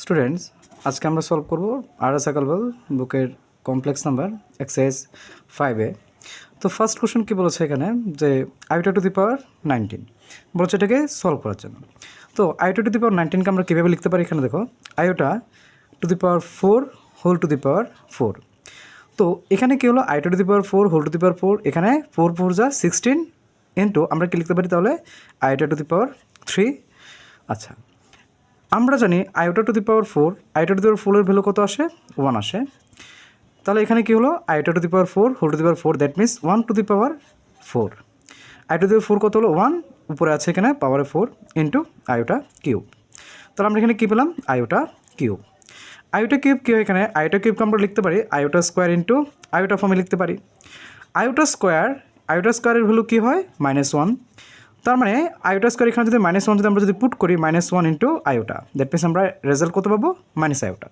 Students আজকে আমরা solve করব আরএস সাইকেল বুকের কমপ্লেক্স নাম্বার এক্সারসাইজ 5 এ। তো ফার্স্ট কোশ্চেন কি বলেছে এখানে যে আইটা টু দি পাওয়ার 19 বলেছে এটাকে সলভ করার জন্য। তো আইটা টু দি পাওয়ার 19 কে আমরা কীভাবে লিখতে পারি, এখানে দেখো আইটা to the power 4 whole to the power 4। তো এখানে কী হলো, আইটা to the power 4 whole to the power 4, এখানে 4 4 যা 16 ইন্টু আমরা কি লিখতে পারি তাহলে আইটা টু দি পাওয়ার 3। আচ্ছা, আমরা জানি আইটা টু দি পাওয়ার 4, আইটা টু দি পাওয়ার 4 এর ভ্যালু কত আসে, 1 আসে। তাহলে এখানে কী হলো, আইটা to the power 4 whole to the power 4, that means 1 to the power 4। আইটা টু দি পাওয়ার 4 কত হলো 1, উপরে আছে এখানে পাওয়ারে 4 ইন্টু আইটা কিউব। তাহলে আমরা এখানে কী পেলাম, আইটা কিউব। আইটা কিউব কী হয়, এখানে আইটা কিউবকে আমরা লিখতে পারি আইটা স্কোয়ার ইন্টু আইটা ফর্মে লিখতে পারি। আইটা স্কোয়ারের ভ্যালু কী হয়, -1। তার মানে আইটা স্কোয়ার এখানে যদি -1 যদি আমরা যদি পুট করি -1 ইন্টু আইটা, দ্যাট মিনস আমরা রেজাল্ট কত পাবো, মাইনাস আইটা।